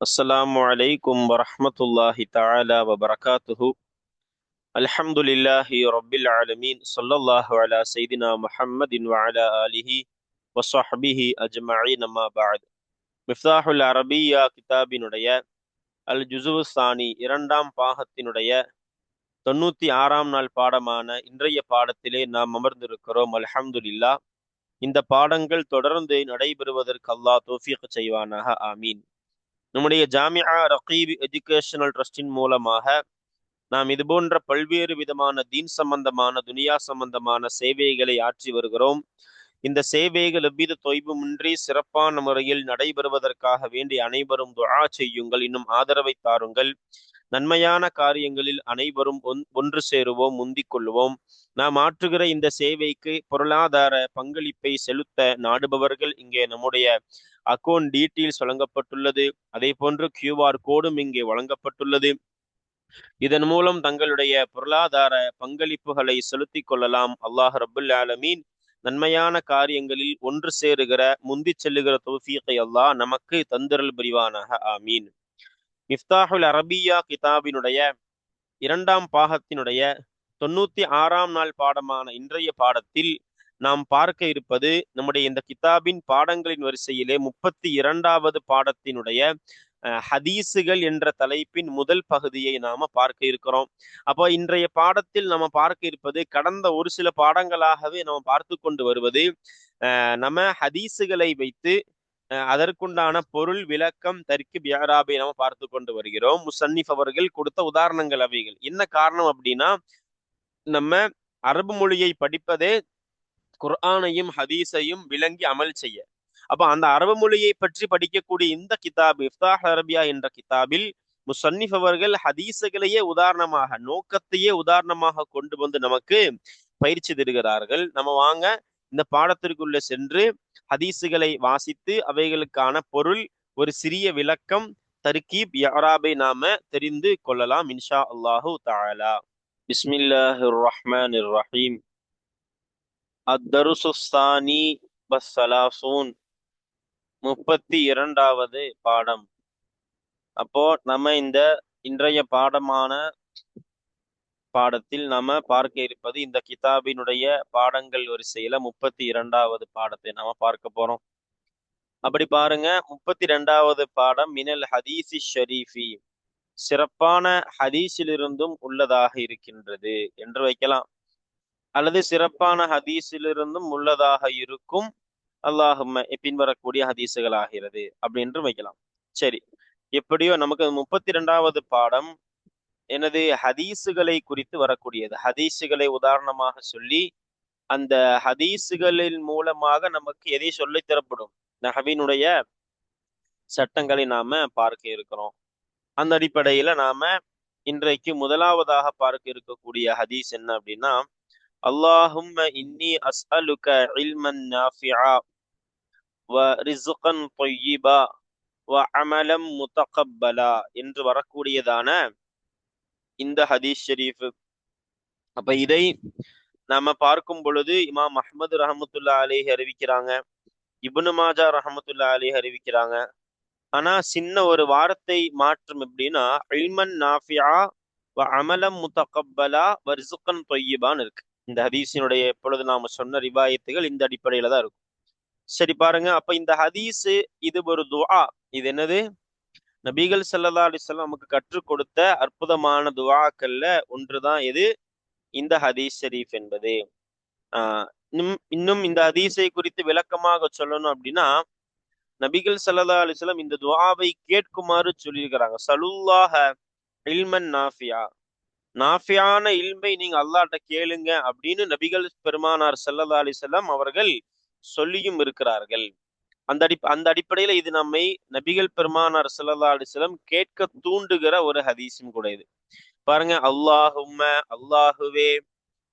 அஸ்ஸலாமு அலைக்கும் வரஹ்மத்துல்லாஹி தஆலா வபரகாத்துஹு. அல்ஹம்துலில்லாஹி ரப்பில் ஆலமீன். ஸல்லல்லாஹு அலா ஸையிதினா முஹம்மதின் வ அலா ஆலிஹி வ ஸஹ்பிஹி அஜ்மஈன். அம்மா பஅத். மிஃப்தாஹுல் அரபிய்யா கிதாபினுடைய அல் ஜுஸுவ் ஸானி இரண்டாம் பாகத்தினுடைய 96ஆம் நாள் பாடமான இன்றைய பாடத்திலே நாம் அமர்ந்திருக்கிறோம். அல்ஹம்துலில்லாஹ். இந்த பாடங்கள் தொடர்ந்து நடைபெறுவதற்கு அல்லாஹ் தௌஃபீக் செய்வானாக. ஆமீன். நம்முடைய ஜாமிஆ ரகீப் எஜுகேஷனல் ட்ரஸ்டின் மூலமாக நாம் இது போன்ற பல்வேறு விதமான தீன் சம்பந்தமான துனியா சம்பந்தமான சேவைகளை ஆற்றி வருகிறோம். இந்த சேவைகள் எவ்வித தொய்வுமின்றி சிறப்பான முறையில் நடைபெறுவதற்காக வேண்டி அனைவரும் துஆ செய்யுங்கள், இன்னும் ஆதரவை தாருங்கள். நன்மையான காரியங்களில் அனைவரும் ஒன்று சேருவோம், முந்திக் கொள்வோம். நாம் ஆற்றுகிற இந்த சேவைக்கு பொருளாதார பங்களிப்பை செலுத்த நாடுபவர்கள் இங்கே நம்முடைய அக்கௌண்ட் டீட்டெயில்ஸ் வழங்கப்பட்டுள்ளது. அதே போன்று QR கோடும் இங்கே வழங்கப்பட்டுள்ளது. இதன் மூலம் தங்களுடைய பொருளாதார பங்களிப்புகளை செலுத்திக் கொள்ளலாம். அல்லாஹ் ரப்புல் ஆலமீன் நன்மையான காரியங்களில் ஒன்று சேருகிற முந்தி செல்லுகிற தௌஃபீகை அல்லாஹ் நமக்கு தந்திரல் புரிவானாக. ஆமீன். மிஃப்தாஹுல் அரபியா கிதாபினுடைய இரண்டாம் பாகத்தினுடைய 96ஆம் நாள் பாடமான இன்றைய பாடத்தில் நாம் பார்க்க இருப்பது நம்முடைய இந்த கிதாபின் பாடங்களின் வரிசையிலே 32வது பாடத்தினுடைய ஹதீஸுகள் என்ற தலைப்பின் முதல் பகுதியை நாம பார்க்க இருக்கிறோம். அப்போ இன்றைய பாடத்தில் நம்ம பார்க்க இருப்பது கடந்த ஒரு சில பாடங்களாகவே நம்ம பார்த்து கொண்டு வருவது நம்ம ஹதீஸுகளை வைத்து அதற்குண்டான பொருள் விளக்கம் தர்கீப் இஅராபை நம்ம பார்த்து கொண்டு வருகிறோம். முஸன்னிஃப் அவர்கள் கொடுத்த உதாரணங்கள் அவைகள். என்ன காரணம் அப்படின்னா, நம்ம அரபு மொழியை படிப்பதே குர்ஆனையும் ஹதீஸையும் விளங்கி அமல் செய்ய. அப்ப அந்த அரபு மொழியை பற்றி படிக்கக்கூடிய இந்த கிதாப் இஃப்தாஹ் அரபியா என்ற கிதாபில் முஸன்னிஃப் அவர்கள் ஹதீஸுகளையே உதாரணமாக, நோக்கத்தையே உதாரணமாக கொண்டு வந்து நமக்கு பயிற்சி தருகிறார்கள். நம்ம வாங்க இந்த பாடத்திற்குள்ள சென்று ஹதீஸுகளை வாசித்து அவைகளுக்கான பொருள், ஒரு சிறிய விளக்கம், தர்கீப் இஅராபை நாம தெரிந்து கொள்ளலாம் இன்ஷா அல்லாஹு தஆலா. பிஸ்மில்லாஹிர் ரஹ்மானிர் ரஹீம். அத்தருசு ஸானி வஸ்ஸலாசூன், 32வது பாடம். அப்போ நம்ம இந்த இன்றைய பாடத்தில் நாம பார்க்க இருப்பது இந்த கிதாபினுடைய பாடங்கள் வரிசையில 32வது பாடத்தை நாம பார்க்க போறோம். அப்படி பாருங்க, 32வது பாடம் மினல் ஹதீஸி ஷரீஃபி, சிறப்பான ஹதீஸிலிருந்தும் உள்ளதாக இருக்கின்றது என்று வைக்கலாம், அல்லது சிறப்பான ஹதீஸிலிருந்தும் உள்ளதாக இருக்கும் அல்லாஹும்ம பின்வரக்கூடிய ஹதீஸுகள் ஆகிறது அப்படின்னு வைக்கலாம். சரி, எப்படியோ நமக்கு 32வது பாடம் எனது ஹதீஸுகளை குறித்து வரக்கூடியது. ஹதீஸுகளை உதாரணமாக சொல்லி அந்த ஹதீஸுகளின் மூலமாக நமக்கு எதை சொல்லித் தரப்படும், நஹ்வினுடைய சட்டங்களை நாம பார்க்க இருக்கிறோம். அந்த அடிப்படையில நாம இன்றைக்கு முதலாவதாக பார்க்க இருக்கக்கூடிய ஹதீஸ் என்ன அப்படின்னா, அல்லாஹும்ம இன்னி அஸ்அலுக இல்மன் நாஃபிஆ வ ரிஸ்கன் தொய்யிபா வ அமலம் முத்தகப்பலா என்று வரக்கூடியதான இந்த ஹதீஸ் ஷரீஃப். அப்ப இதை நாம பார்க்கும் பொழுது இமாம் அஹ்மது ரஹமத்துல்லாஹி அலைஹி அறிவிக்கிறாங்க, இப்னு மாஜா ரஹமத்துல்லாஹி அலைஹி அறிவிக்கிறாங்க. ஆனா சின்ன ஒரு வார்த்தை மாற்றம் எப்படின்னா, இல்மன் நாஃபிஆ வ அமலம் முத்தகப்பலா வ ரிஸ்கன் தொய்யிபான்னு இருக்கு. இந்த ஹதீஸினுடைய எப்பொழுது நாம சொன்ன ரிவாயத்துகள் இந்த அடிப்படையில தான் இருக்கும். சரி பாருங்க, அப்ப இந்த ஹதீஸ் இது ஒரு துஆ. இது என்னது? நபிகள் ஸல்லல்லாஹு அலைஹி வஸல்லம் நமக்கு கற்றுக் கொடுத்த அற்புதமான துஆக்கள்ல ஒன்றுதான் இது, இந்த ஹதீஸ் ஷரீஃப் என்பது. இன்னும் இந்த ஹதீஸை குறித்து விளக்கமாக சொல்லணும் அப்படின்னா, நபிகள் ஸல்லல்லாஹு அலைஹி வஸல்லம் இந்த துஆவை கேட்குமாறு சொல்லியிருக்கிறாங்க. சலுல்லாஹ இல்மன் நாஃபியா, நாஃபியான இல்மை நீங்க அல்லாஹ்ட்ட கேளுங்க அப்படின்னு நபிகள் பெருமானார் ஸல்லல்லாஹு அலைஹி வஸல்லம் அவர்கள் சொல்லியும் இருக்கிறார்கள். அந்த அடிப்படையில இது நம்மை நபிகள் பெருமானார் ஸல்லல்லாஹு அலைஹி வஸல்லம் கேட்க தூண்டுகிற ஒரு ஹதீஸும் கூட இது. பாருங்க, அல்லாஹும்ம அல்லாஹுவே,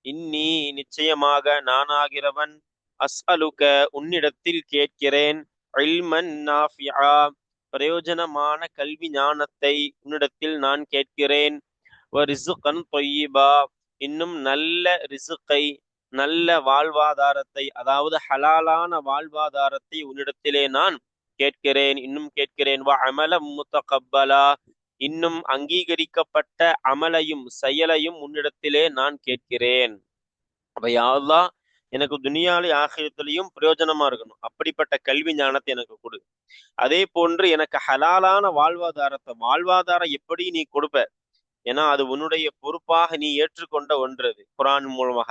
இன்னி நிச்சயமாக நானாகிறவன், அஸ்அலுக உன்னிடத்தில் கேட்கிறேன், இல்மன் நாஃபிஆ பிரயோஜனமான கல்வி ஞானத்தை உன்னிடத்தில் நான் கேட்கிறேன், வ ரிஸ்கன் தொய்யிபா இன்னும் நல்ல ரிஸ்கை, நல்ல வாழ்வாதாரத்தை, அதாவது ஹலாலான வாழ்வாதாரத்தை உன்னிடத்திலே நான் கேட்கிறேன், இன்னும் கேட்கிறேன். வ அமலம் முத்தகப்பலா, இன்னும் அங்கீகரிக்கப்பட்ட அமலையும் செயலையும் உன்னிடத்திலே நான் கேட்கிறேன். அப்ப யா அல்லாஹ், எனக்கு துனியாலே ஆகிரத்திலையும் பிரயோஜனமா இருக்கணும், அப்படிப்பட்ட கல்வி ஞானத்தை எனக்கு கொடு. அதே போன்று எனக்கு ஹலாலான வாழ்வாதாரம் எப்படி நீ கொடுப்ப, ஏன்னா அது உன்னுடைய பொறுப்பாக நீ ஏற்றுக்கொண்ட ஒன்று, அது குர்ஆன் மூலமாக.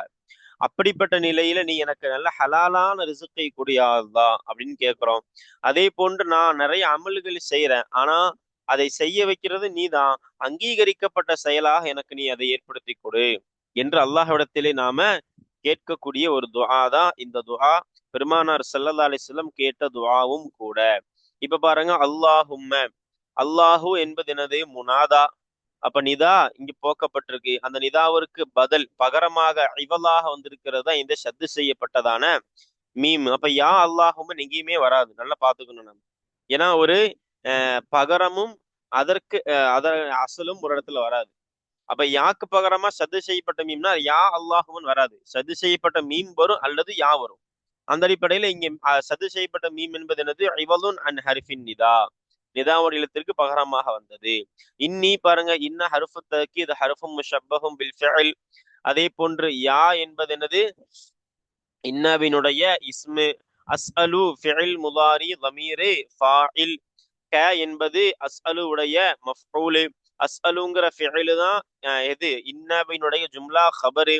அப்படிப்பட்ட நிலையில நீ எனக்கு நல்ல ஹலாலான ரிசுக்கை கொடியாதா அப்படின்னு கேட்கிறோம். அதே போன்று நான் நிறைய அமல்கள் செய்யறேன், ஆனா அதை செய்ய வைக்கிறது நீதான், அங்கீகரிக்கப்பட்ட செயலாக எனக்கு நீ அதை ஏற்படுத்தி கொடு என்று அல்லாஹ்விடத்திலே நாம கேட்கக்கூடிய ஒரு துஆ தான் இந்த துஆ. பெருமானார் ஸல்லல்லாஹு அலைஹி வஸல்லம் கேட்ட துஆவும் கூட. இப்ப பாருங்க, அல்லாஹும்ம, அல்லாஹு என்பது என்னது? முனாதா. அப்ப நிதா இங்க போக்கப்பட்டிருக்கு. அந்த நிதாவிற்கு பதில் பகரமாக இவலாக வந்திருக்கிறது தான் இந்த ஷத்து செய்யப்பட்டதான மீம். அப்ப யா அல்லாஹும் எங்கேயுமே வராது, நல்லா பாத்துக்கணும் நம்ம. ஏன்னா ஒரு பகரமும் அதற்கு அசலும் ஒரு இடத்துல வராது. அப்ப யாக்கு பகரமா சது செய்யப்பட்ட மீம்னா யா அல்லாஹுன்னு வராது, சது செய்யப்பட்ட மீம் வரும் அல்லது யா வரும். அந்த அடிப்படையில இங்க சது செய்யப்பட்ட மீம் என்பது என்னது? இவலுன் அன் ஹரிஃபின் நிதா, நிதாவுடைய எழுத்திற்கு பகரமாக வந்தது. இன்னி பாருங்க, இன்ன ஹருஃபு தக்கீத் ஹருஃபும் முஷப்பஹும் பில் ஃபிஅல். அதே போன்று யா என்பது என்னது? இன்னவினுடைய இஸ்மு. அஸ்அலு ஃபிஇல் முதாரி தமீரு ஃபாஇல். க என்பது அஸ்அலு உடைய மஃஊலு. அஸ்அலுங்கிற ஃபிஇல் தான் எது? இன்னவினுடைய ஜும்லா ஹபரு.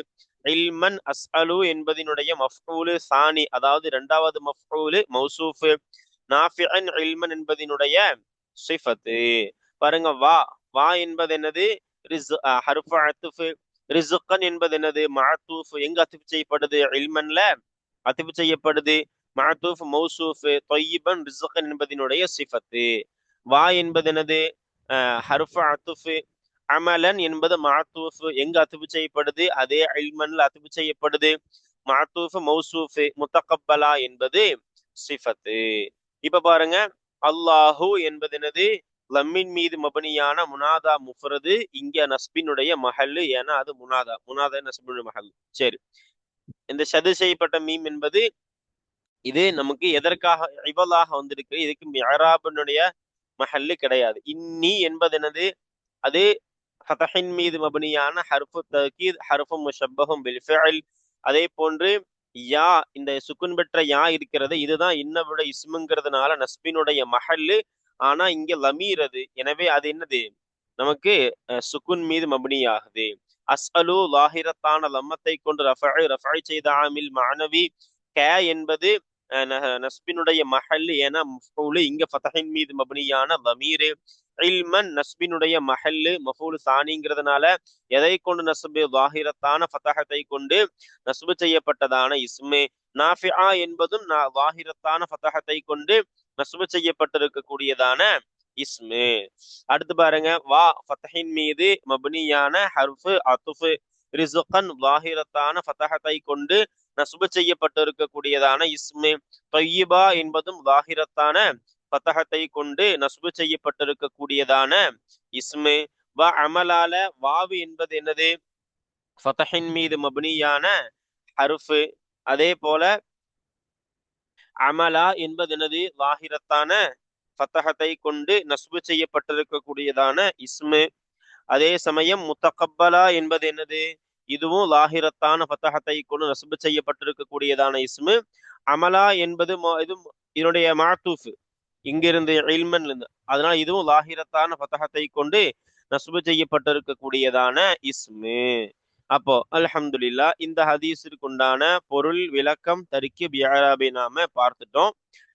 இல்மன் அஸ்அலு என்பதினுடைய மஃஊலு சானி, அதாவது இரண்டாவது மஃஊலு மௌசூஃப். நாஃபிஅன் இல்மன் என்பதினுடைய சிஃபத்து. பாருங்க, வா, வா என்பது என்னது? ஹர்ஃபு அத்ஃப். ரிஸ்கன் என்பது என்னது? மஅத்தூஃப். எங்க அத்ஃப் செய்யப்படுது? இல்மன்ல அத்ஃப் செய்யப்படுது. மஅத்தூஃப் மௌசூஃப். தொய்யிபன் ரிஸ்கன் என்பதினுடைய சிஃபத்து. வா என்பது என்னது? ஹர்ஃபு அத்ஃப். அமலன் என்பது மஅத்தூஃப். எங்க அத்ஃப் செய்யப்படுது? அதே இல்மன்ல அத்ஃப் செய்யப்படுது. மஅத்தூஃப் மௌசூஃப். முத்தகப்பலா என்பது சிஃபத்து. இப்ப பாருங்க, அல்லாஹு என்பது என்னது? லம்மின் மீது மபனியான முனாதா முஃப்ரது. இங்க நஸ்பினுடைய மஹல்லு, ஏன்னா அது முனாதா. முனாதா நஸ்பினுடைய மஹல். சரி, இந்த ஷது செய்யப்பட்ட மீம் என்பது இது நமக்கு எதற்காக இவலாக வந்திருக்கு? இதுக்கு மிஅராபினுடைய மஹல்லு கிடையாது. இன்னி என்பது என்னது? அது ஃபதஹின் மீது மபனியான ஹர்ஃபு தக்கீத் ஹர்ஃபும் முஷப்பஹும் பில் ஃபிஅல். அதே போன்று யா, இந்த சுக்குன் பெற்ற யா இருக்கிறது, இதுதான் இன்னவிட இஸ்முங்கிறதுனால நஸ்பினுடைய மஹல்லு. ஆனா இங்க லமீர் அது, எனவே அது என்னது? நமக்கு சுக்குன் மீது மபனி ஆகுது. அஸ்அலு லாஹிரத்தான லம்மத்தை கொண்டு ரஃபை செய்த ஆமில் மானவி. க என்பது நஸ்பினுடைய மஹல்லு, ஏன்னா மஃஊலு. இங்க ஃபதஹின் மீது மபனியான லமீர். இல்மன் நஸ்பினுடைய மஹல்லு மஃஊலு சானிங்கிறதுனால எதை கொண்டு நஸ்பு? லாஹிரத்தான ஃபதஹத்தை கொண்டு நஸ்பு செய்யப்பட்டதான இஸ்மு. நாஃபிஆ என்பதும் லாஹிரத்தான ஃபதஹத்தை கொண்டு நஸ்பு செய்யப்பட்டிருக்கக்கூடியதான இஸ்மு. அடுத்து பாருங்க, வா ஃபதஹின் மீது மப்னியான ஹர்ஃபு அத்ஃப். ரிஸ்கன் லாஹிரத்தான ஃபதஹத்தை கொண்டு நஸ்பு செய்யப்பட்டிருக்கக்கூடியதான இஸ்மு. தொய்யிபா என்பதும் லாஹிரத்தான ஃபதஹத்தை கொண்டு நஸ்பு செய்யப்பட்டிருக்கக்கூடியதான இஸ்மு. வ அமலால, வாவு என்பது என்னது? ஃபதஹின் மீது மப்னியான ஹர்ஃபு. அதே போல அமலா என்பது என்னது? லாஹிரத்தான ஃபதஹத்தை கொண்டு நஸ்பு செய்யப்பட்டிருக்கக்கூடியதான இஸ்மு. அதே சமயம் முத்தகப்பலா என்பது என்னது? இதுவும் லாஹிரத்தான ஃபதஹத்தை கொண்டு நஸ்பு செய்யப்பட்டிருக்கக்கூடியதான இஸ்மு. அமலா என்பது இதனுடைய மாத்தூஃப், இங்கிருந்து இல்மன்ல இருந்து, அதனால இதுவும் லாஹிரத்தான ஃபதஹத்தை கொண்டு நஸ்பு செய்யப்பட்டிருக்கக்கூடியதான இஸ்மு. அப்போ அல்ஹம்துலில்லாஹ், இந்த ஹதீஸிற்கு உண்டான பொருள் விளக்கம் தர்கீப் இஅராபை நாம பார்த்துட்டோம்.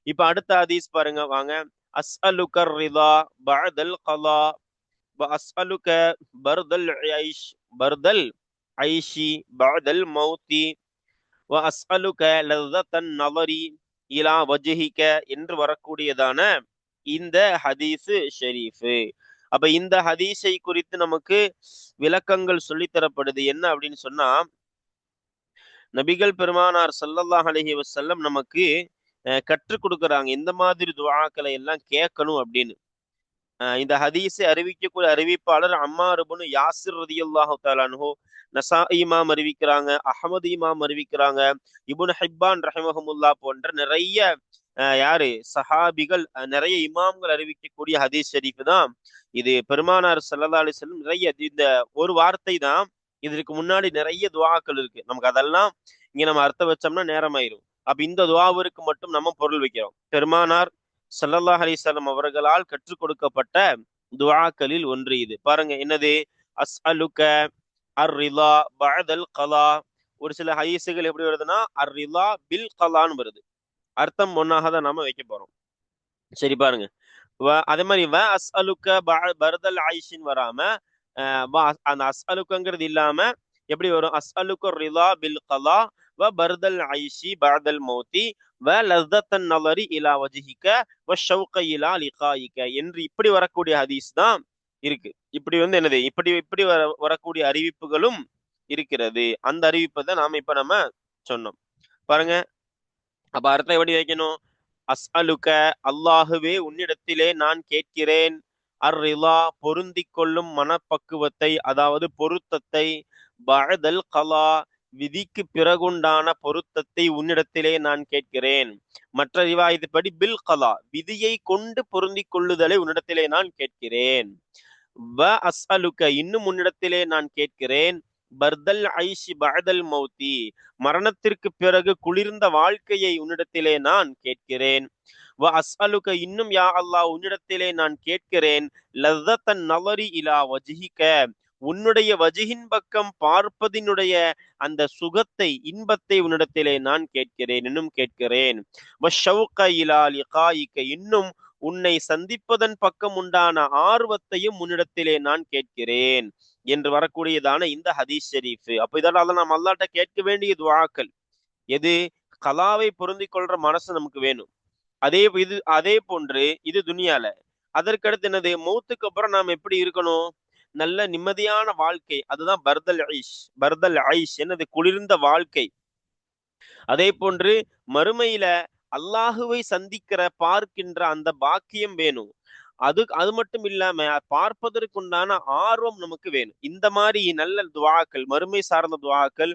இப்ப அடுத்த ஹதீஸ் பாருங்க, வாங்க. அஸ்அலுக ரிதா பஅதல் கலா வ அஸ்அலுக பர்தல் ஐஷ் பர்தல் ஐஷி பஅதல் மௌத்தி வ அஸ்அலுக லzzatan நலரி இலா வஜ்ஹிக என்று வரக்கூடியதான இந்த ஹதீஸ் ஷரீஃப். அப்ப இந்த ஹதீஸை குறித்து நமக்கு விளக்கங்கள் சொல்லித்தரப்படுது. என்ன அப்படின்னு சொன்னா, நபிகள் பெருமானார் ஸல்லல்லாஹு அலைஹி வஸல்லம் நமக்கு கற்றுக் கொடுக்குறாங்க எந்த மாதிரி துஆக்களை எல்லாம் கேட்கணும் அப்படின்னு. இந்த ஹதீஸை அறிவிக்கக்கூடிய அறிவிப்பாளர் அம்மார் இப்னு யாசிர் ரலியல்லாஹு தஆலா அன்ஹு. நசாஇ இமாம் அறிவிக்கிறாங்க, அஹ்மது இமாம் அறிவிக்கிறாங்க, இப்னு ஹிப்பான் ரஹிமஹுல்லாஹ் போன்ற நிறைய யாரு சஹாபிகள் நிறைய இமாம்கள் அறிவிக்கக்கூடிய ஹதீஸ் ஷரீஃப் தான் இது. பெருமானார் ஸல்லல்லாஹு அலைஹி வஸல்லம் நிறைய இந்த ஒரு வார்த்தை தான், இதற்கு முன்னாடி நிறைய துஆக்கள் இருக்கு. நமக்கு அதெல்லாம் இங்க நம்ம அர்த்தம் வச்சோம்னா நேரமாயிரும். அப்ப இந்த துஆவிற்கு மட்டும் நம்ம பொருள் வைக்கிறோம். பெருமானார் ஸல்லல்லாஹு அலைஹி வஸல்லம் அவர்களால் கற்றுக் கொடுக்கப்பட்ட துஆக்களில் ஒன்று இது. பாருங்க என்னது, அஸ்அலுக அர் ரிலா பஅதல் கலா. ஒரு சில ஹதீஸுகள் எப்படி வருதுன்னா அர் ரிலா பில் கலான்னு வருது. அர்த்தம் ஒன்னாக தான் நாம வைக்க போறோம். சரி பாருங்க, அதே மாதிரி வ அஸ்அலுக்க பர்தல் ஆயிஷின் வராம அந்த அஸ்அலுக்கங்கிறது இல்லாம எப்படி வரும், அஸ்அலுக்க ரிலா பில் கலா வ பர்தல் ஐஷி பஅதல் மௌதி வ லஸ்தத்தன் நலரி இலா வஜ்ஹிக வ ஷௌக இலா லிகாயிக என்று இப்படி வரக்கூடிய ஹதீஸ் தான் இருக்கு. இப்படி என்னது, இப்படி இப்படி வரக்கூடிய அறிவிப்புகளும் இருக்கிறது. அந்த அறிவிப்பை தான் நம்ம சொன்னோம். பாருங்க, அப்ப அர்த்தம் எப்படி வைக்கணும், அஸ்அலுக அல்லாஹுவே உன்னிடத்திலே நான் கேட்கிறேன், அர் ரிலா பொருந்திக் கொள்ளும் மனப்பக்குவத்தை, அதாவது பொருத்தத்தை, பஅதல் கலா விதிக்கு பிறகுண்டான பொருத்தத்தை உன்னிடத்திலே நான் கேட்கிறேன். மற்ற ரிவாயத்துப்படி பில் கலா விதியை கொண்டு பொருந்திக் கொள்ளுதலை உன்னிடத்திலே நான் கேட்கிறேன். வ அஸ்அலுக இன்னும் உன்னிடத்திலே நான் கேட்கிறேன், பர்தல் ஐஷி பஅதல் மௌதி மரணத்திற்கு பிறகு குளிர்ந்த வாழ்க்கையை உன்னிடத்திலே நான் கேட்கிறேன். வ அஸ்அலுக இன்னும் யா அல்லாஹ் உன்னிடத்திலே நான் கேட்கிறேன், லஸ்ஸத்தன் நலரி இலா வஜ்ஹிக உன்னுடைய வஜிஹின் பக்கம் பார்ப்பதினுடைய அந்த சுகத்தை இன்பத்தை உன்னிடத்திலே நான் கேட்கிறேன், இன்னும் கேட்கிறேன். வ ஷௌக இலா லிகாயிக இன்னும் உன்னை சந்திப்பதன் பக்கம் உண்டான ஆர்வத்தையும் உன்னிடத்திலே நான் கேட்கிறேன் என்று வரக்கூடியதான இந்த ஹதீஸ் ஷரீஃப். அப்ப இதெல்லாம் நம்ம அல்லாஹ்ட்ட கேட்க வேண்டிய துஆக்கள். எது, கலாவை பொருந்திக் கொள்ற மனசு நமக்கு வேணும். அதே போன்று இது துனியால. அதற்கடுத்து என்னது, மௌத்துக்கு அப்புறம் நாம் எப்படி இருக்கணும், நல்ல நிம்மதியான வாழ்க்கை, அதுதான் பர்தல் ஐஷ் என்னது, குளிர்ந்த வாழ்க்கை. அதே போன்று மறுமையில அல்லாஹுவை சந்திக்கிற பார்க்கின்ற அந்த பாக்கியம் வேணும். அது மட்டும் இல்லாம பார்ப்பதற்குண்டான ஆர்வம் நமக்கு வேணும். இந்த மாதிரி நல்ல துஆக்கள், மறுமை சார்ந்த துஆக்கள்,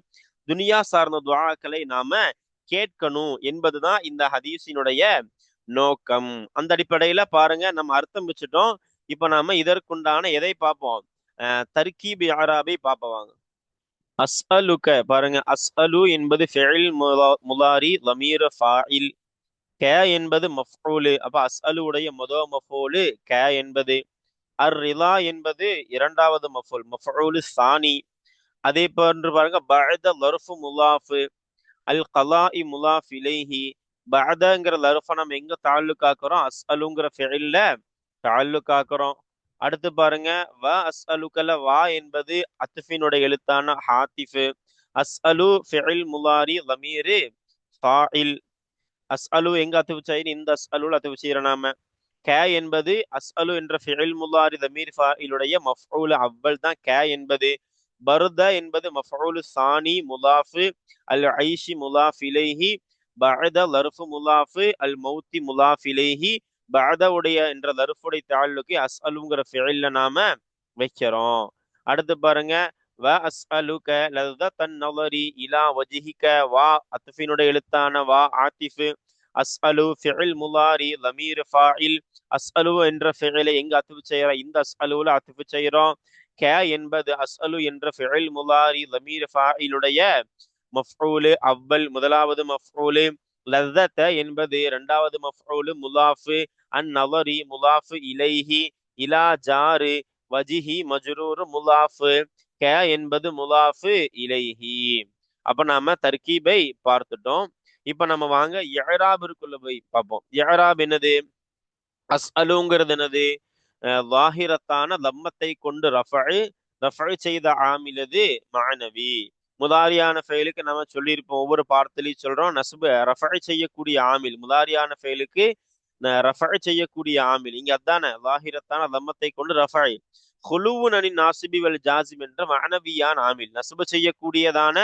துனியா சார்ந்த துஆக்களை நாம கேட்கணும் என்பதுதான் இந்த ஹதீஸினுடைய நோக்கம். அந்த அடிப்படையில பாருங்க, நம்ம அர்த்தம் வச்சுட்டோம். இப்ப நாம இதற்குண்டான எதை பார்ப்போம், தர்கீப் இஅராபை பார்ப்போம். அஸ்அலுக பாருங்க, அஸ்அலு என்பது ஃபிஇல் முலாரி லமீர் ஃபாயில், க என்பது மஃஊல். அப்ப அஸ்அலு உடைய முதல் மஃஊல் க என்பது, அர் ரிலா என்பது இரண்டாவது மஃஊல் சானி. அதே போன்று பாருங்க, பஅத லர்ஃபு முலாஃப், அல் கலாஇ முலாஃப் இலைஹி. பஅதங்கிற லர்ஃப நம்ம எங்க தஅல்லுக் ஆக்குறோம், அஸ்அலுங்கிற ஃபிஇல்ல தஅல்லுக் ஆக்குறோம். அடுத்து பாருங்க, வ அஸ்அலுக்கல வா என்பது அத்ஃபினுடைய எழுத்தான ஹாத்திஃப். அஸ்அலு ஃபிஇல் முலாரி லமீர் ஃபாயில். அஸ்அலு எங்க அத்ஃப் செய்யணும், இந்த அஸ்அலுல அத்ஃப் செய்யறோம் நாம. க என்பது அஸ்அலு என்ற ஃபிஇல் முலாரி லமீர் ஃபாயிலுடைய மஃஊல் அவ்வல் தான் க என்பது. பர்த என்பது மஃஊல் சானி முலாஃப், அல் ஐஷி முலாஃப் இலைஹி, பஅத லர்ஃபு முலாஃப், அல் மௌத்தி முலாஃப் இலைஹி. பஅத உடைய என்ற லர்ஃபுடைய தஅல்லுகை அஸ்அலுங்கிற ஃபிஇல்ல நாம வைக்கிறோம். அடுத்து பாருங்க, வ அஸ்அலுக லஸ்ஸத்தன் நலரி இலா வஜ்ஹிக, வா அத்ஃபினுடைய எழுத்தான வா ஆத்திஃப். அஸ்அலு ஃபிஇல் முலாரி லமீர் ஃபாயில். அஸ்அலு என்ற ஃபிஇலை எங்க அத்ஃப் செய்யறோம், இந்த அஸ்அலுல அத்ஃப் செய்யறோம். க என்பது அஸ்அலு என்ற ஃபிஇல் முலாரி லமீர் ஃபாயிலுடைய மஃஊல் அவ்வல் முதலாவது மஃஊல். லஸ்ஸத என்பது இரண்டாவது மஃஊல் முலாஃப், அன் நலரி முலாஃப் இலைஹி, இலா ஜாரு வஜிஹி மஜ்ரூர் முலாஃப், க என்பது முலாஃப் இலைஹி. அப்ப நாம தர்கீபை பார்த்துட்டோம். இப்ப நம்ம வாங்க இஅராபிற்குள்ள போய் பார்ப்போம். இஅராப் என்னது, அஸ்அலுங்கிறது என்னது, லாஹிரத்தான லம்மத்தை கொண்டு ரஃபு செய்த ஆமிலது மஅனவி. முதாரியான ஃபெயிலுக்கு நம்ம சொல்லியிருப்போம், ஒவ்வொரு பாடத்திலையும் சொல்றோம், நஸ்ப ரஃபு செய்யக்கூடிய ஆமில், முதாரியான ஃபெயிலுக்கு ரஃபு செய்யக்கூடிய ஆமில் இங்க அதான லாஹிரத்தான லம்மத்தை கொண்டு ரஃபு. குலுவுன் அனின் நாசிபி வல் ஜாசிம் என்ற மஅனவியான ஆமில், நஸ்பு செய்யக்கூடியதான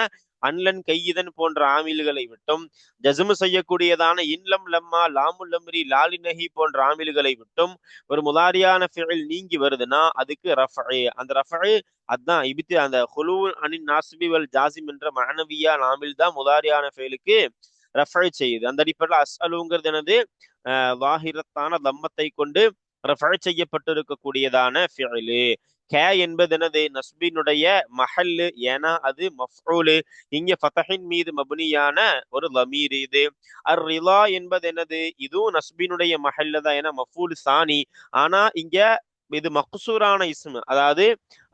அன்லன் கையிதன் போன்ற ஆமில்களை விட்டும், ஜஸ்மு செய்யக்கூடியதான இன்லம் லம்மா லாமுல் லம்ரி லாலி நஹி போன்ற ஆமில்களை விட்டும் ஒரு முதாரியான ஃபிஇல் நீங்கி வருதுன்னா அதுக்கு ரஃபு. அந்த ரஃபு அதான் அந்த குலுவுன் அனின் நாசிபி வல் ஜாசிம் என்ற மஅனவியான ஆமில் தான் முதாரியான ஃபிஇலுக்கு ரஃபை செய்யுது. அந்த அடிப்படையில் அஸ்அலுங்கிறது எனது வாஹிரத்தான தம்மத்தை கொண்டு ரஃபை செய்யப்பட்டிருக்கக்கூடியதான ஃபிஅலு. க என்பது எனது நஸ்பினுடைய மஹல்லு, ஏன்னா அது மஃஊலு. இங்க ஃபதஹின் மீது மப்னியான ஒரு லமீர் இது. அர் ரிலா என்பது என்னது, இதுவும் நஸ்பினுடைய மஹல்ல தான், ஏன்னா மஃஊல் சானி. ஆனா இங்க இது மக்சூரான இஸ்மு, அதாவது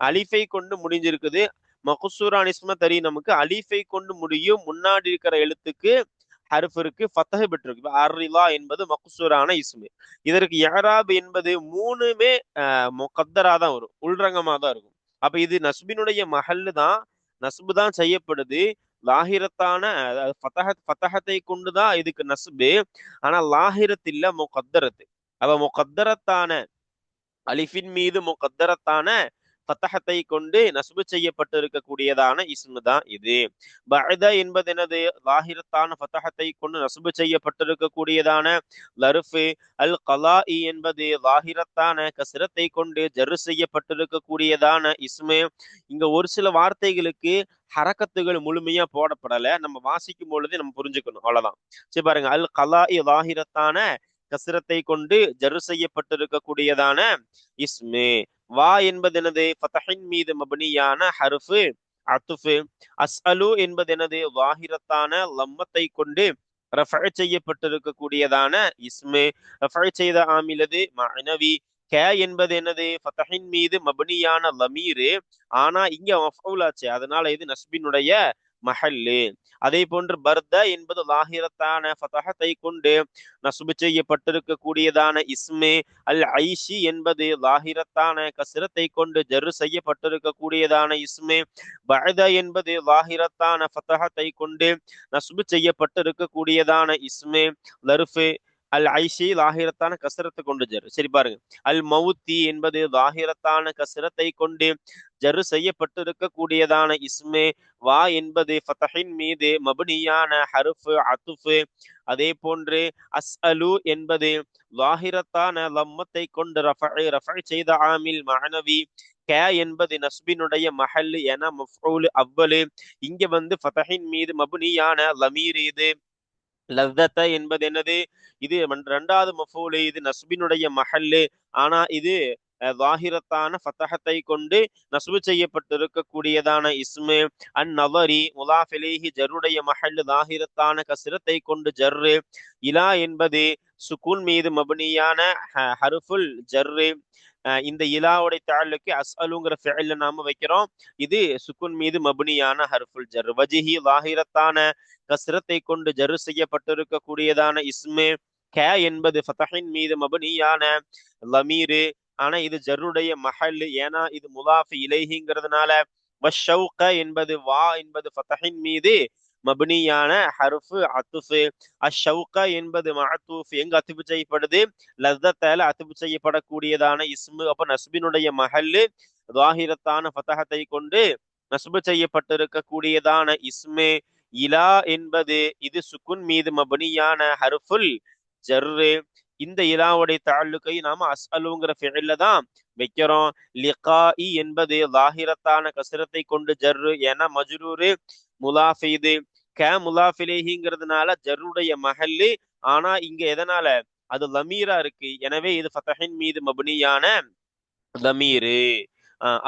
அலிஃபை கொண்டு முடிஞ்சிருக்குது. மக்சூரான இஸ்ம தெரியும் நமக்கு, அலிஃபை கொண்டு முடியும். முன்னாடி இருக்கிற எழுத்துக்கு ஹர்ஃப் இருக்கு, ஃபத்தஹ் பெற்றிருக்கு. அர்ரிலா என்பது மக்சூரான இஸ்மு. இதற்கு இஅராப் என்பது மூணுமே முகத்தரா தான் வரும், உள்ரங்கமா தான் இருக்கும். அப்ப இது நஸ்பினுடைய மஹல்லு தான், நஸ்பு தான் செய்யப்படுது. லாஹிரத்தான ஃபத்தஹத்தை கொண்டுதான் இதுக்கு நஸ்பு. ஆனா லாஹிரத் இல்ல, முகத்தரத்து. அவ முகத்தரத்தான அலிஃபின் மீது முகத்தரத்தான ஃபத்தஹத்தை கொண்டு நஸ்பு செய்யப்பட்டு இருக்கக்கூடியதான இஸ்மு தான் இது. பஅத என்பது என்னது, லாஹிரத்தான ஃபத்தஹத்தை கொண்டு நஸ்பு செய்யப்பட்டிருக்கக்கூடியதான லர்ஃபு. அல் கலாஇ என்பது லாஹிரத்தான கஸ்ரத்தை கொண்டு ஜர்ரு செய்யப்பட்டிருக்கக்கூடியதான இஸ்மு. இங்க ஒரு சில வார்த்தைகளுக்கு ஹரக்கத்துகள் முழுமையா போடப்படல, நம்ம வாசிக்கும் பொழுது நம்ம புரிஞ்சுக்கணும், அவ்வளவுதான். சரி பாருங்க, அல் கலாஇ லாஹிரத்தான கஸ்ரத்தை கொண்டு ஜர்ரு செய்யப்பட்டிருக்கக்கூடியதான இஸ்மு. வா என்பது எனது ஃபதஹின் மீது மப்னியான ஹர்ஃபு அத்துஃபு. அஸ்அலு என்பது எனது வாஹிரத்தான லம்மத்தை கொண்டு ரஃபஅ செய்யப்பட்டிருக்கக்கூடியதான இஸ்மு. ரஃபஅ செய்த ஆமிலது மஅனவி. க என்பது என்னது, ஃபதஹின் மீது மப்னியான லமீரு. ஆனா இங்க மஃஊல் ஆச்சு, அதனால இது நஸ்பினுடைய மஹல்லு. அதே போன்று பர்த என்பது லாஹிரத்தான ஃபதஹத்தை கொண்டு நஸ்பு செய்யப்பட்டிருக்கக்கூடியதான இஸ்மு. அல் ஐஷி என்பது லாஹிரத்தான கஸ்ரத்தை கொண்டு ஜர்ரு செய்யப்பட்டிருக்கக்கூடியதான இஸ்மு. பஅத என்பது லாஹிரத்தான ஃபதஹத்தை கொண்டு நஸ்பு செய்யப்பட்டிருக்கக்கூடியதான இஸ்மு லர்ஃபு. அல் ஐஷி லாஹிரத்தான கஸ்ரத்தை கொண்டு ஜர்ரு. சரி பாருங்க, அல் மவுத்தி என்பது லாஹிரத்தான கஸ்ரத்தை கொண்டு ஜர்ரு செய்யப்பட்டிருக்கக்கூடியதான இஸ்மு. வா என்பது ஃபதஹின் மீது மப்னியான ஹர்ஃபு அத்துஃபு. அதே போன்று அஸ்அலு என்பது லாஹிரத்தான லம்மத்தை கொண்டு ரஃபஅ செய்த ஆமில் மஅனவி. க என்பது நஸ்பினுடைய மஹல்லு, என மஃஊல் அவ்வலு. இங்க ஃபதஹின் மீது மப்னியான லமீர் இது. லத்தத என்பது என்னது, இது இரண்டாவது மஃஊல், இது நஸ்பினுடைய மஹல்லு. ஆனா இது லாஹிரத்தான ஃபதஹத்தை கொண்டு நஸ்பு செய்யப்பட்டிருக்கக்கூடியதான இஸ்மு. அன் நவரி முலாஃப் இலைஹி ஜர்ருடைய மஹல்லு, லாஹிரத்தான கஸ்ரத்தை கொண்டு ஜர்ரு. இலா என்பது சுக்கூன் மீது மப்னியான ஹர்ஃபுல் ஜர்ரு. இந்த இலாவுடைய தஅல்லுக்கு அஸ்அலுங்கிற ஃபிஅல்ல நாம வைக்கிறோம், இது சுக்குன் மீது மப்னியான ஹர்ஃபுல் ஜர். வஜிஹி லாஹிரத்தான கஸ்ரத்தை கொண்டு ஜர் செய்யப்பட்டிருக்கக்கூடியதான இஸ்மு. க என்பது ஃபதஹின் மீது மப்னியான லமீரு. ஆனா இது ஜர்ருடைய மஹல், ஏன்னா இது முலாஃப் இலைஹிங்கிறதுனால. வஷௌக என்பது வா என்பது ஃபதஹின் மீது மப்னியான ஹர்ஃபு அத்துஃபு. அஷௌக என்பது மஅத்தூஃப், எங்க அத்துஃபு செய்யப்படுது, லஸ்தத்தால அத்துஃபு செய்யப்படக்கூடியதான இஸ்மு. அப்ப நஸ்பினுடைய மஹல்லு லாஹிரத்தான ஃபதஹத்தை கொண்டு நஸ்பு செய்யப்பட்டிருக்கக்கூடியதான இஸ்மு. இலா என்பது இது சுக்குன் மீது மப்னியான ஹர்ஃபுல் ஜர்ரு. இந்த இலாவுடைய தஅல்லுகை நாம அஸ்அலுங்கிற ஃபிஅல்ல தான் வைக்கிறோம். லிகாஇ என்பது லாஹிரத்தான கஸ்ரத்தை கொண்டு ஜர்ரு, ஏன்னா மஜ்ரூரு முலாஃப். இது க முலாஃப் இலைஹிங்கிறதுனால ஜர்ருடைய மஹல்லு. ஆனா இங்க எதனால, அது லமீரா இருக்கு, எனவே இது ஃபதஹின் மீது மப்னியான லமீரு.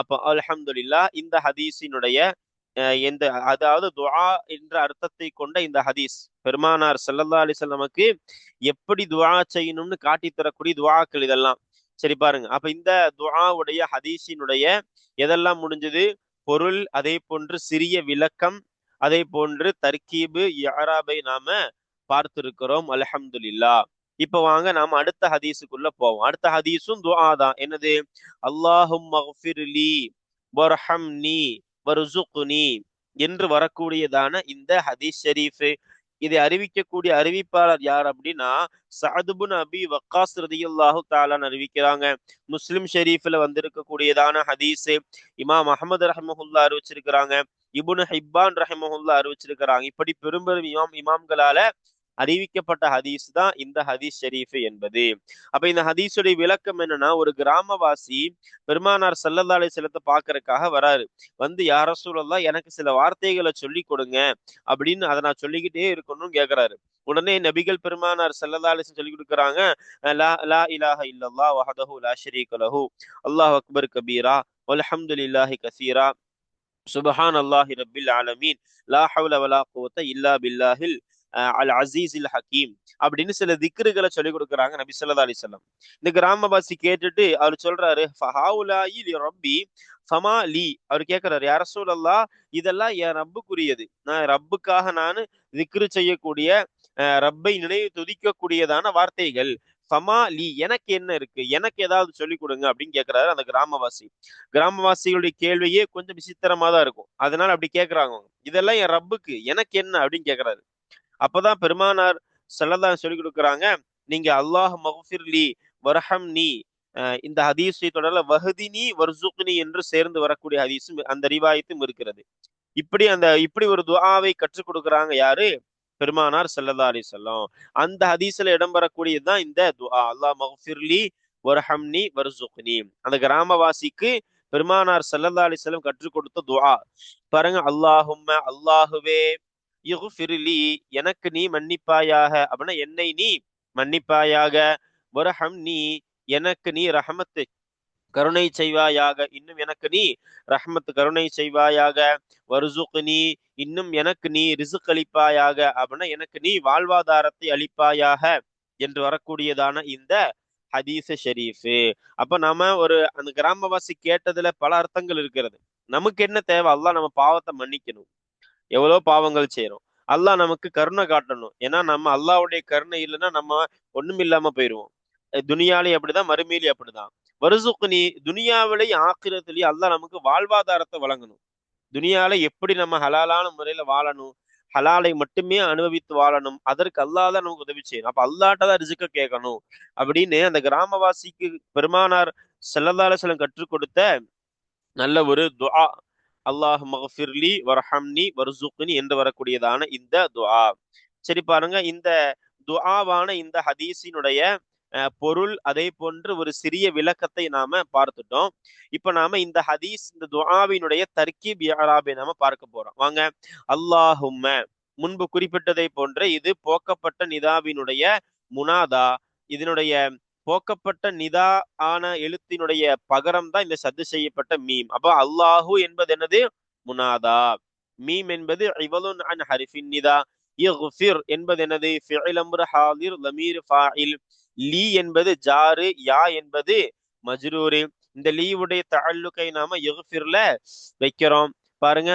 அப்ப அல்ஹம்துலில்லாஹ், இந்த ஹதீஸினுடைய எந்த, அதாவது துஆ என்ற அர்த்தத்தை கொண்ட இந்த ஹதீஸ் பெருமானார் ஸல்லல்லாஹு அலைஹி வஸல்லமுக்கு எப்படி துஆ செய்யணும்னு காட்டி தரக்கூடிய துஆக்கள் இதெல்லாம். சரி பாருங்க, அப்ப இந்த துஆவுடைய ஹதீஸினுடைய எதெல்லாம் முடிஞ்சது, பொருள், அதே போன்று சிறிய விளக்கம், அதே போன்று தர்கீபு இஅராபை நாம பார்த்திருக்கிறோம். அல்ஹம்துலில்லாஹ். இப்ப வாங்க நாம அடுத்த ஹதீஸுக்குள்ள போவோம். அடுத்த ஹதீஸும் துஆ தான். என்னது, அல்லாஹும்மக்ஃபிர்லி வர்ஹம்னி வர்சுக்னி என்று வரக்கூடியதான இந்த ஹதீஸ் ஷரீஃப். இதை அறிவிக்கக்கூடிய அறிவிப்பாளர் யார் அப்படின்னா, சஅத் இப்னு அபி வக்காஸ் ரலியல்லாஹு தஆலா அறிவிக்கிறாங்க. முஸ்லிம் ஷரீஃப்ல வந்திருக்கக்கூடியதான ஹதீஸ். இமாம் அஹ்மத் ரஹ்மஹுல்லாஹ் அறிவிச்சிருக்கிறாங்க. இப்னு ஹிப்பான் ரஹ்மஹுல்லாஹ் அறிவிச்சிருக்கிறாங்க. இப்படி பெரும்பெரும் இமாம்களால அறிவிக்கப்பட்ட ஹதீஸ் தான் இந்த ஹதீஸ் ஷெரீஃப் என்பது. அப்ப இந்த ஹதீஸுடைய விளக்கம் என்னன்னா, ஒரு கிராமவாசி பெருமானார் ஸல்லல்லாஹு அலைஹி வஸல்லத்தை பார்க்கறதுக்காக வராரு. வந்து யா ரசூலல்லாஹ் எனக்கு சில வார்த்தைகளை சொல்லி கொடுங்க அப்படின்னு அதை நான் சொல்லிக்கிட்டே இருக்கணும்னு கேட்கிறாரு. உடனே நபிகள் பெருமானார் ஸல்லல்லாஹு அலைஹி வஸல்லம் சொல்லி கொடுக்குறாங்க, லா லா இலாஹ இல்லல்லாஹ் வஹதஹு லா ஷரீக லஹு அல்லாஹு அக்பர் கபீரா வல்ஹம்துலில்லாஹி கஸீரா சுபஹான் அல்லாஹி ரப்பில் ஆலமீன் லா ஹவ்ல வலா குவத்த இல்லா பில்லாஹில் அல் அசீஸில் ஹக்கீம் அப்படின்னு சில திக்ருகளை சொல்லி கொடுக்குறாங்க நபி ஸல்லல்லாஹு அலைஹி வஸல்லம். இந்த கிராமவாசி கேட்டுட்டு அவர் சொல்றாரு, ஃபஹாவுலாயி லி ரப்பி ஃபமா லீ. அவர் கேட்கிறாரு, யா ரசூலல்லாஹ் இதெல்லாம் என் ரப்புக்குரியது, நான் ரப்புக்காக நான் திக்ரு செய்யக்கூடிய ரப்பை நினைவு துதிக்கக்கூடியதான வார்த்தைகள். ஃபமா லீ எனக்கு என்ன இருக்கு, எனக்கு ஏதாவது சொல்லி கொடுங்க அப்படின்னு கேட்கிறாரு அந்த கிராமவாசி. கிராமவாசிகளுடைய கேள்வியே கொஞ்சம் விசித்திரமா தான் இருக்கும். அதனால அப்படி கேட்கிறாங்க, இதெல்லாம் என் ரப்புக்கு, எனக்கு என்ன அப்படின்னு கேட்கிறாரு. அப்பதான் பெருமானார் ஸல்லல்லாஹு சொல்லி கொடுக்குறாங்க, நீங்க அல்லாஹ் மக்ஃபிர்லி வர்ஹம்னி, இந்த ஹதீஸை தொடர்ல வஹ்தினி வர்சுக்னி என்று சேர்ந்து வரக்கூடிய ஹதீஸும் அந்த ரிவாயத்தும் இருக்கிறது. இப்படி ஒரு துஆவை கற்றுக் கொடுக்குறாங்க யாரு? பெருமானார் ஸல்லல்லாஹு அலைஹி வஸல்லம். அந்த ஹதீஸ்ல இடம்பெறக்கூடியதுதான் இந்த துஆ, அல்லாஹ் மக்ஃபிர்லி வர்ஹம்னி வர்சுக்னி. அந்த கிராமவாசிக்கு பெருமானார் ஸல்லல்லாஹு அலைஹி வஸல்லம் கற்றுக் கொடுத்த துஆ பாருங்க. அல்லாஹுவே இஃபிர்லி எனக்கு நீ மன்னிப்பாயாக, அப்படின்னா என்னை நீ மன்னிப்பாயாக, வர்ஹம்னி எனக்கு நீ ரஹமத்து கருணை செய்வாயாக, இன்னும் எனக்கு நீ ரஹ்மத் கருணை செய்வாயாக, வர்சுக்னி இன்னும் எனக்கு நீ ரிசுக் அளிப்பாயாக, அப்படின்னா எனக்கு நீ வாழ்வாதாரத்தை அளிப்பாயாக என்று வரக்கூடியதான இந்த ஹதீஸ் ஷெரீஃபு. அப்ப நாம அந்த கிராமவாசி கேட்டதுல பல அர்த்தங்கள் இருக்கிறது. நமக்கு என்ன தேவை? அல்லாஹ் நம்ம பாவத்தை மன்னிக்கணும். எவ்வளவு பாவங்கள் செய்யறோம், அல்லாஹ் நமக்கு கருணை காட்டணும். ஏன்னா நம்ம அல்லாஹ்வுடைய கருணை இல்லைன்னா நம்ம ஒண்ணும் இல்லாம போயிருவோம். துனியாலையும் அப்படிதான், மறுமையிலையும் அப்படிதான். வர்சுக்னி துனியாவிலையும் ஆக்கிரத்திலையும் அல்லாஹ் நமக்கு வாழ்வாதாரத்தை வழங்கணும். துனியால எப்படி நம்ம ஹலாலான முறையில வாழணும், ஹலாலை மட்டுமே அனுபவித்து வாழணும், அதற்கு அல்லாஹ் தான் நமக்கு உதவி செய்யணும். அப்ப அல்லாஹ்ட்ட தான் ரிஸ்க கேட்கணும் அப்படின்னு அந்த கிராமவாசிக்கு பெருமானார் ஸல்லல்லாஹு அலைஹி வஸல்லம் கற்றுக் கொடுத்த நல்ல ஒரு துஆ, அல்லாஹ் மக்ஃபிர்லி வர்ஹம்னி வர்சுக்னி என்று வரக்கூடியதான இந்த துஆ. சரி பாருங்க, இந்த துஆவான இந்த ஹதீஸினுடைய பொருள், அதே போன்று ஒரு சிறிய விளக்கத்தை நாம பார்த்துட்டோம். இப்ப நாம இந்த ஹதீஸ், இந்த துஆவினுடைய தர்கீப் இஅராபை நாம பார்க்க போறோம். வாங்க. அல்லாஹும்ம, முன்பு குறிப்பிட்டதை போன்ற இது போக்கப்பட்ட நிதாவினுடைய முனாதா. இதனுடைய போக்கப்பட்ட நிதா ஆன எழுத்தினுடைய பகரம் தான் இந்த சத்து செய்யப்பட்ட மீம். அப்ப அல்லாஹு என்பது என்னது? முனாதா. மீம் என்பது இவலுன் அன் ஹரிஃபின் நிதா. இஃபிர் என்பது என்னது? ஃபிஇல் அம்ர் ஹாதிர் லமீர் ஃபாஇல். லீ என்பது ஜாரு, யா என்பது மஜ்ரூரு. இந்த லீவுடைய தஅல்லுகை நாம இஃபிர்ல வைக்கிறோம். பாருங்க,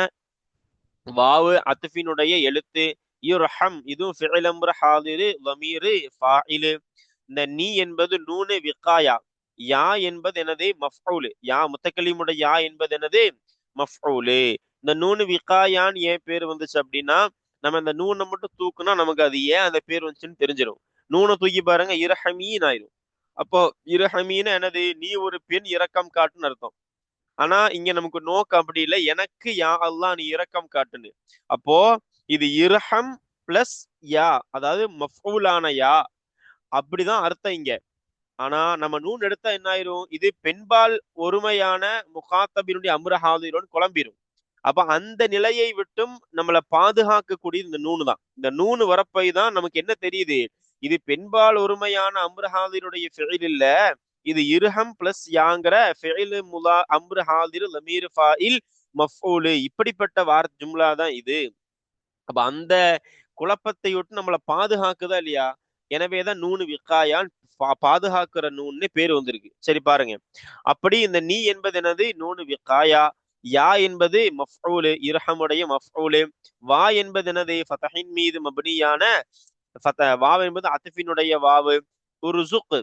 வாவு அத்ஃபினுடைய எழுத்து. யுர்ஹம் இதுவும் ஃபிஇல் அம்ர் ஹாதிர் லமீர் ஃபாஇல். இந்த நீ என்பது நூனு விகாயா. யா என்பது என்னது? மஃஊல். யா முத்தக்கலிமுடைய யா என்பது என்னது? மஃஊல். இந்த நூனு விகாயான்னு ஏன் பேர் வந்துச்சு அப்படின்னா, நம்ம இந்த நூனை மட்டும் தூக்குனா நமக்கு அது ஏன் அந்த பேர் வந்துச்சுன்னு தெரிஞ்சிடும். நூனை தூக்கி பாருங்க, இரஹமீன் ஆயிரும். அப்போ இரஹமீன் என்னது? நீ ஒரு பெண் இரக்கம் காட்டுன்னு அர்த்தம். ஆனா இங்க நமக்கு நோக்கம் அப்படி இல்லை, எனக்கு யா அல்லாஹ் நீ இரக்கம் காட்டுன்னு. அப்போ இது இரஹம் பிளஸ் யா, அதாவது மஃஊலான யா, அப்படிதான் அர்த்தம் இங்க. ஆனா நம்ம நூன் எடுத்தா என்ன ஆயிரும்? இது பெண்பால் ஒருமையான முகாத்தபினுடைய அம்ரஹாதிரோன்னு குழம்பிரும். அப்ப அந்த நிலையை விட்டும் நம்மளை பாதுகாக்கக்கூடிய இந்த நூனு தான். இந்த நூனு வரப்பை தான் நமக்கு என்ன தெரியுது? இது பெண்பால் ஒருமையான அம்ரஹாதிருடைய ஃபிஇல் இல்ல, இது இர்ஹம் பிளஸ் யாங்கிற ஃபிஇல் முலா அம்ரஹாதிர் லமீர் ஃபாஇல் மஃஊல், இப்படிப்பட்ட ஜும்லா தான் இது. அப்ப அந்த குழப்பத்தை விட்டு நம்மளை பாதுகாக்குதா இல்லையா? எனவேதான் நூனு விகாயான், பாதுகாக்கிற நூன்னு பேர் வந்திருக்கு. சரி பாருங்க, அப்படி இந்த நீ என்பது என்னது? நூனு விகாயா. யா என்பது மஃஊல், இர்ஹமுடைய மஃஊல். வா என்பது என்னது? ஃபதஹின் மீது மப்னியான வா என்பது அத்ஃபினுடைய வாவு. உர்சுக்,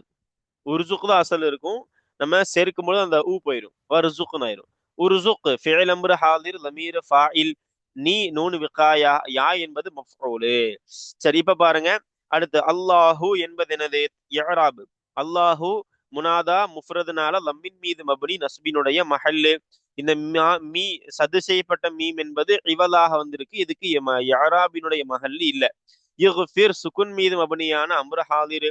உர்சுக் தான் அசல் இருக்கும், நம்ம சேர்க்கும் போது அந்த ஊ போயிடும், வர்சுக்னு ஆயிரும். உர்சுக் ஃபிஇல் அம்ர் ஹாதிர் லமீர் ஃபாஇல். நீ நூனு விகாயா, யா என்பது மஃஊல். சரி இப்ப பாருங்க, அடுத்து அல்லாஹு என்பது என்னது? இஅராப். அல்லாஹு முனாதா முஃப்ரதுனால லம்மின் மீது மப்னி நஸ்பினுடைய மஹல்லு. இந்த மீ சது செய்யப்பட்ட மீம் என்பது இவலாக வந்திருக்கு. இதுக்கு இஅராபினுடைய மஹல்லு இல்ல. இஃபிர் சுகுன் மீது மபனியான அம்ரு ஹாதிர்,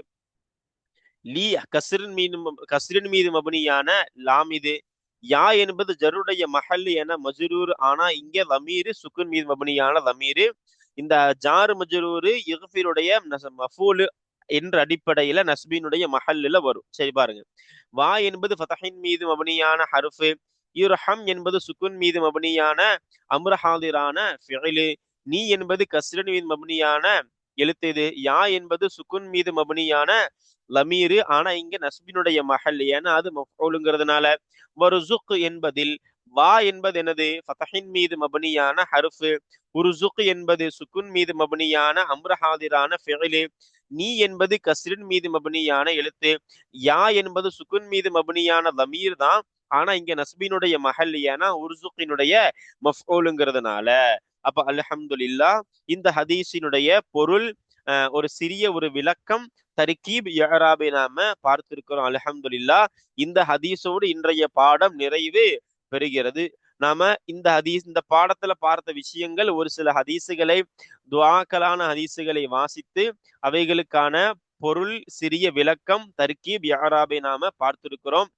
லீ கஸ்ரின் மீது மபனியான லாம் இது, யா என்பது ஜருடைய மஹல் என மஜ்ரூர், ஆனா இங்க லமீரு சுக்குன் மீது மபனியான லமீரு. இந்த ஜாரு மஜ்ரூரு இஃபிருடைய மஃபூல் என்ற அடிப்படையில நஸ்பீனுடைய மஹல்லுல வரும். சரி பாருங்க. வா என்பது ஃபதஹின் மீது மபனியான ஹர்ஃபு, இர்ஹம் என்பது சுக்குன் மீது மபனியான அம்ரு ஹாதிரான ஃபிஇலு, நீ என்பது கஸ்ரின் மீது மபனியான எழுத்து இது, யா என்பது சுக்குன் மீது மபனியான லமீரு, ஆனா இங்க நஸ்பினுடைய மஹல் ஏன்னா அது மஃஊலுங்கிறதுனால. வர்சுக் என்பதில் வா என்பது எனது ஃபதஹின் மீது மபனியான ஹர்ஃபு, உர்சுக் என்பது சுக்குன் மீது மபனியான அம்ரு ஹாதிரான ஃபிஇலு, நீ என்பது கஸ்ரின் மீது மபனியான எழுத்து, யா என்பது சுக்குன் மீது மபனியான லமீர் தான், ஆனா இங்க நஸ்பினுடைய மஹல் ஏன்னா உர்சுக்கினுடைய மஃஊலுங்கிறதுனால. அப்ப அல்ஹம்துலில்லாஹ், இந்த ஹதீஸினுடைய பொருள், ஒரு சிறிய ஒரு விளக்கம், தர்கீப் இஅராபை நாம பார்த்திருக்கிறோம். அல்ஹம்துலில்லாஹ், இந்த ஹதீஸோடு இன்றைய பாடம் நிறைவு பெறுகிறது. நாம இந்த பாடத்துல பார்த்த விஷயங்கள், ஒரு சில ஹதீஸுகளை, துஆக்களான ஹதீஸுகளை வாசித்து அவைகளுக்கான பொருள், சிறிய விளக்கம், தர்கீப் இஅராபை நாம பார்த்திருக்கிறோம்.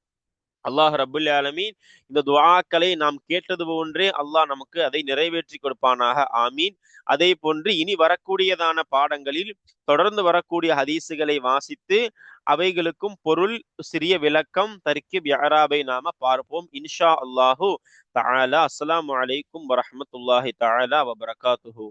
அல்லாஹ் ரப்புல் ஆலமீன் இந்த துஆக்களை நாம் கேட்டது போன்றே அல்லாஹ் நமக்கு அதை நிறைவேற்றி கொடுப்பானாக. ஆமீன். அதே போன்று இனி வரக்கூடியதான பாடங்களில் தொடர்ந்து வரக்கூடிய ஹதீஸுகளை வாசித்து அவைகளுக்கும் பொருள், சிறிய விளக்கம், தர்கீப் இஅராபை நாம பார்ப்போம் இன்ஷா அல்லாஹு தஆலா. அஸ்ஸலாமு அலைக்கும் வரஹ்மத்துல்லாஹி தஆலா வபரகாத்துஹு.